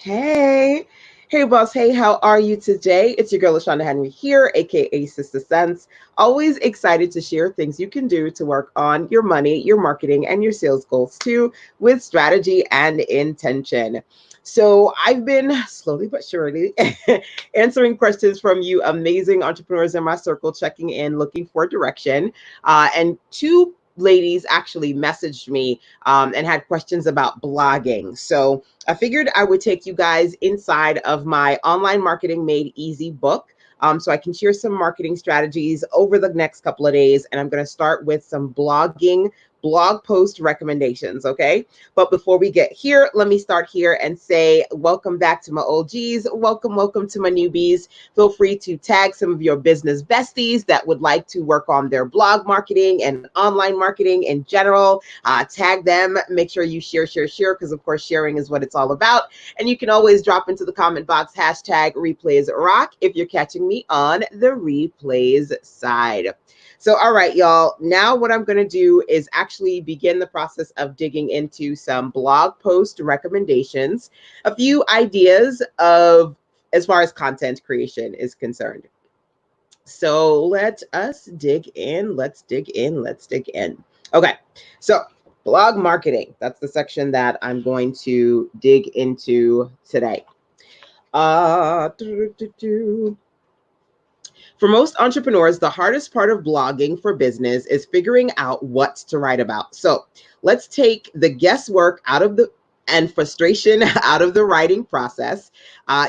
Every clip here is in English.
Hey, hey, boss. Hey, how are you today? It's your girl, LaShonda Henry here, aka Sister Sense. Always excited to share things you can do to work on your money, your marketing, and your sales goals too, with strategy and intention. So, I've been slowly but surely answering questions from you amazing entrepreneurs in my circle, checking in, looking for direction. And two ladies actually messaged me and had questions about blogging. So, I figured I would take you guys inside of my Online Marketing Made Easy book. So I can share some marketing strategies over the next couple of days. And I'm going to start with some blog post recommendations. Okay. But before we get here, let me start here and say, welcome back to my OGs. Welcome to my newbies. Feel free to tag some of your business besties that would like to work on their blog marketing and online marketing in general. Tag them, make sure you share, because of course sharing is what it's all about. And you can always drop into the comment box, hashtag replays rock, if you're catching me on the replays side. So, all right, y'all, now what I'm going to do is actually begin the process of digging into some blog post recommendations, a few ideas of as far as content creation is concerned. So let us dig in. Let's dig in. Okay. So blog marketing. That's the section that I'm going to dig into today. For most entrepreneurs, the hardest part of blogging for business is figuring out what to write about. So let's take the guesswork out of the and frustration out of the writing process.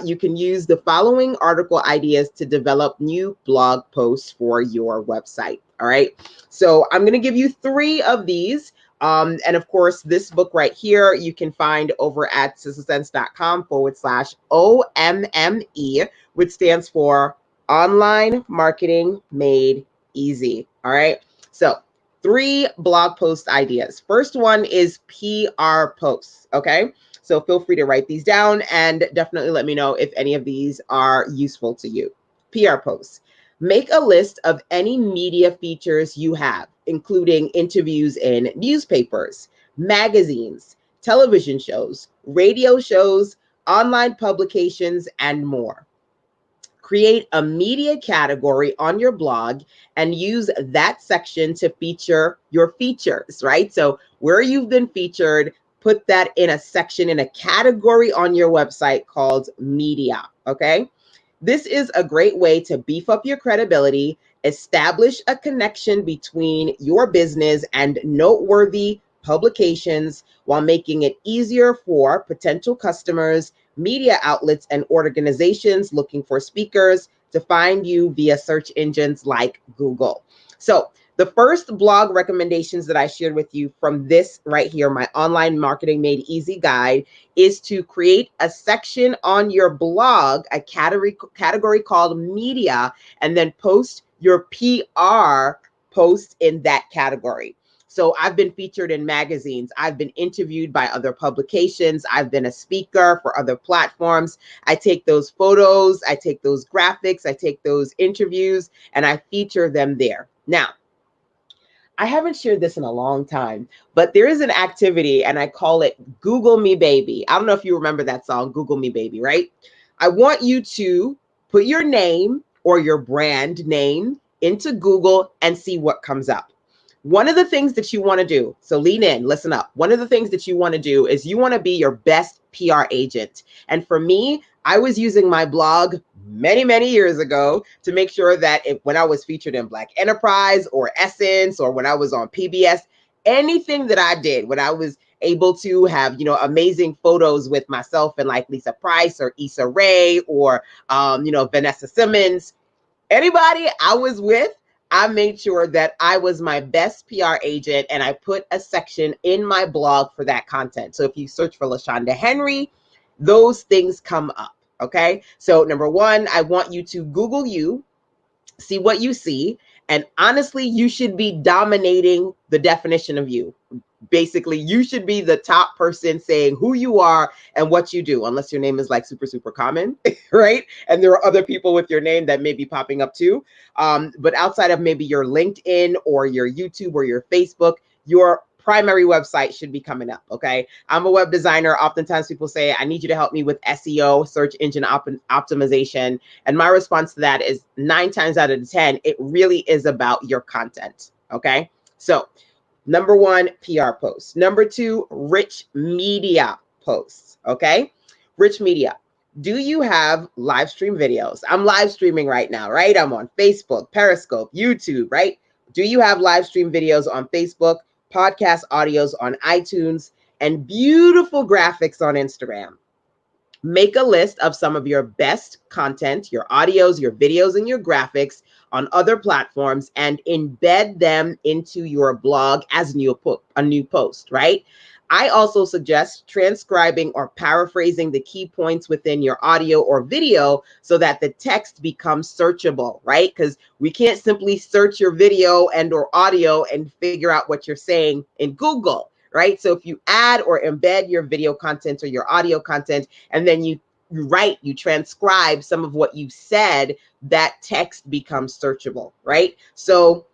You can use the following article ideas to develop new blog posts for your website. All right. So I'm going to give you 3 of these. And of course, this book right here, you can find over at sistersense.com/OMME, which stands for Online Marketing Made Easy. All right. So 3 blog post ideas. First one is PR posts. Okay. So feel free to write these down and definitely let me know if any of these are useful to you. PR posts. Make a list of any media features you have, including interviews in newspapers, magazines, television shows, radio shows, online publications, and more. Create a media category on your blog and use that section to feature your features, right? So where you've been featured, put that in a section, in a category on your website called media, okay? This is a great way to beef up your credibility, establish a connection between your business and noteworthy publications while making it easier for potential customers, media outlets, and organizations looking for speakers to find you via search engines like Google. So the first blog recommendations that I shared with you from this right here, my Online Marketing Made Easy guide, is to create a section on your blog, a category called media, and then post your PR posts in that category. So I've been featured in magazines. I've been interviewed by other publications. I've been a speaker for other platforms. I take those photos, I take those graphics, I take those interviews, and I feature them there. Now, I haven't shared this in a long time, but there is an activity and I call it Google Me Baby. I don't know if you remember that song, Google Me Baby, right? I want you to put your name or your brand name into Google and see what comes up. One of the things that you want to do, so lean in, listen up. One of the things that you want to do is you want to be your best PR agent. And for me, I was using my blog many years ago to make sure that when I was featured in Black Enterprise or Essence or when I was on PBS, anything that I did, when I was able to have, amazing photos with myself and like Lisa Price or Issa Rae or, Vanessa Simmons, anybody I was with, I made sure that I was my best PR agent and I put a section in my blog for that content. So if you search for LaShonda Henry, those things come up. Okay. So number 1, I want you to Google you, see what you see. And honestly, you should be dominating the definition of you. Basically, you should be the top person saying who you are and what you do, unless your name is like super common, right? And there are other people with your name that may be popping up too. But outside of maybe your LinkedIn or your YouTube or your Facebook, your primary website should be coming up, okay? I'm a web designer. Oftentimes people say, I need you to help me with SEO, search engine optimization. And my response to that is 9 times out of 10, it really is about your content, okay? So number 1, PR posts. Number 2, rich media posts, okay? Rich media. Do you have live stream videos? I'm live streaming right now, right? I'm on Facebook, Periscope, YouTube, right? Do you have live stream videos on Facebook, podcast audios on iTunes, and beautiful graphics on Instagram? Make a list of some of your best content, your audios, your videos, and your graphics on other platforms and embed them into your blog as a new post, right? I also suggest transcribing or paraphrasing the key points within your audio or video so that the text becomes searchable, right? Because we can't simply search your video and or audio and figure out what you're saying in Google, right? So if you add or embed your video content or your audio content, and then you transcribe some of what you said, that text becomes searchable, right? So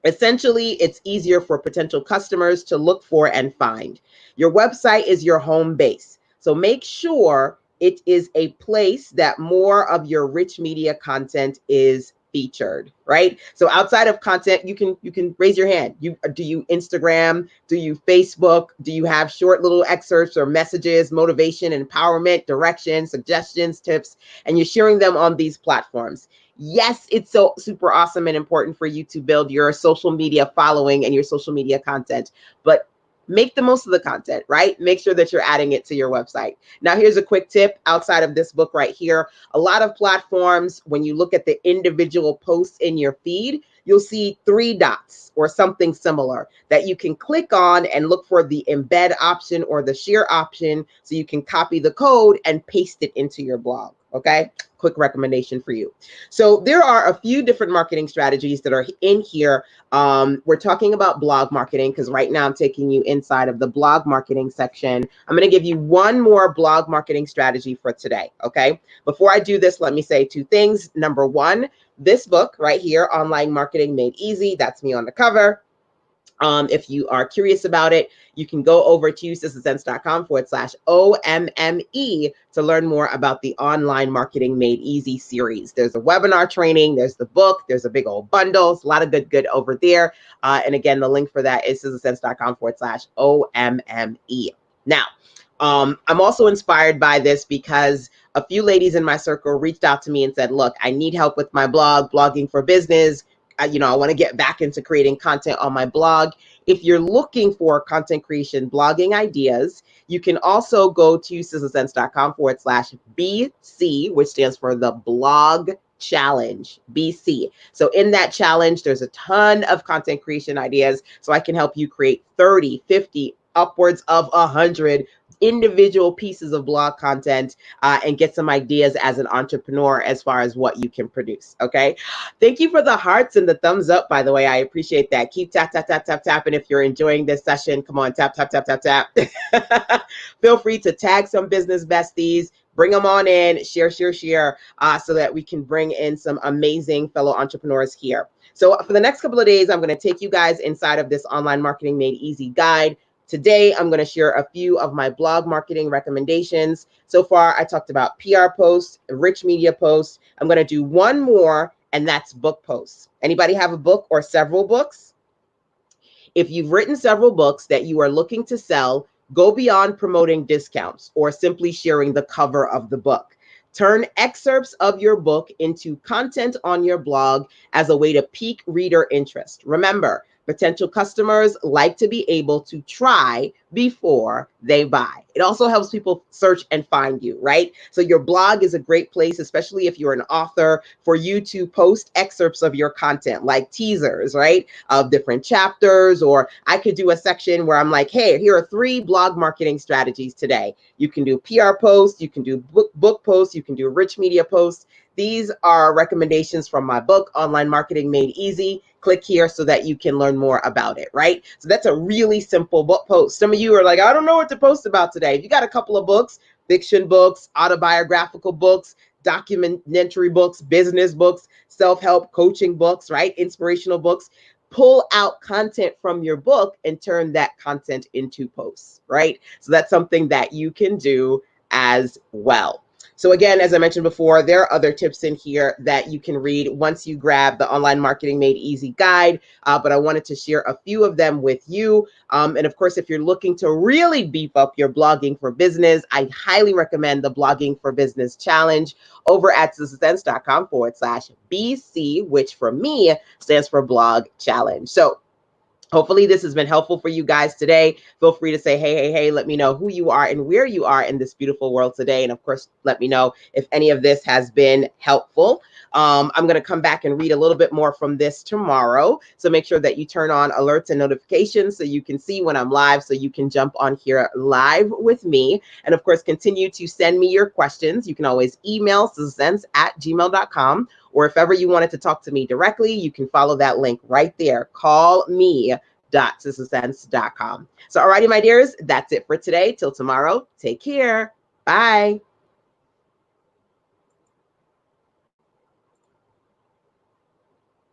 essentially, it's easier for potential customers to look for and find. Your website is your home base. So make sure it is a place that more of your rich media content is featured, right? So outside of content, you can raise your hand. Do you Instagram? Do you Facebook? Do you have short little excerpts or messages, motivation, empowerment, direction, suggestions, tips, and you're sharing them on these platforms? Yes, it's so super awesome and important for you to build your social media following and your social media content, but make the most of the content, right? Make sure that you're adding it to your website. Now, here's a quick tip outside of this book right here. A lot of platforms, when you look at the individual posts in your feed, you'll see 3 dots or something similar that you can click on and look for the embed option or the share option so you can copy the code and paste it into your blog, okay? Quick recommendation for you. So there are a few different marketing strategies that are in here. We're talking about blog marketing because right now I'm taking you inside of the blog marketing section. I'm going to give you one more blog marketing strategy for today, okay? Before I do this, let me say 2 things. Number 1, this book right here, Online Marketing Made Easy, that's me on the cover. If you are curious about it, you can go over to sistasense.com/OMME to learn more about the Online Marketing Made Easy series. There's a webinar training, there's the book, there's a big old bundle, a lot of good over there. And again, the link for that is sistasense.com/OMME. Now, I'm also inspired by this because a few ladies in my circle reached out to me and said, look, I need help with my blog, blogging for business. I want to get back into creating content on my blog. If you're looking for content creation blogging ideas, you can also go to sistasense.com/BC, which stands for the blog challenge, BC. So in that challenge, there's a ton of content creation ideas. So I can help you create 30, 50, upwards of 100 individual pieces of blog content and get some ideas as an entrepreneur as far as what you can produce. Okay. Thank you for the hearts and the thumbs up, by the way. I appreciate that. Keep tap. And if you're enjoying this session, come on, tap. Feel free to tag some business besties, bring them on in, share, so that we can bring in some amazing fellow entrepreneurs here. So for the next couple of days, I'm going to take you guys inside of this Online Marketing Made Easy guide. Today, I'm going to share a few of my blog marketing recommendations. So far, I talked about PR posts, rich media posts. I'm going to do one more, and that's book posts. Anybody have a book or several books? If you've written several books that you are looking to sell, go beyond promoting discounts or simply sharing the cover of the book. Turn excerpts of your book into content on your blog as a way to pique reader interest. Remember, potential customers like to be able to try before they buy. It also helps people search and find you, right? So your blog is a great place, especially if you're an author, for you to post excerpts of your content, like teasers, right? Of different chapters, or I could do a section where I'm like, hey, here are 3 blog marketing strategies today. You can do PR posts, you can do book posts, you can do rich media posts. These are recommendations from my book, Online Marketing Made Easy. Click here so that you can learn more about it, right? So that's a really simple book post. Some of you are like, I don't know what to post about today. If you got a couple of books, fiction books, autobiographical books, documentary books, business books, self-help coaching books, right? Inspirational books. pull out content from your book and turn that content into posts, right? So that's something that you can do as well. So again, as I mentioned before, there are other tips in here that you can read once you grab the Online Marketing Made Easy guide, but I wanted to share a few of them with you. And of course, if you're looking to really beef up your blogging for business, I highly recommend the Blogging for Business Challenge over at sissense.com/BC, which for me stands for Blog Challenge. So hopefully this has been helpful for you guys today. Feel free to say, hey, let me know who you are and where you are in this beautiful world today. And of course, let me know if any of this has been helpful. I'm going to come back and read a little bit more from this tomorrow. So make sure that you turn on alerts and notifications so you can see when I'm live, so you can jump on here live with me. And of course, continue to send me your questions. You can always email sissense@gmail.com. Or if ever you wanted to talk to me directly, you can follow that link right there. Call me.sissense.com. So, alrighty, my dears, that's it for today. Till tomorrow, take care. Bye.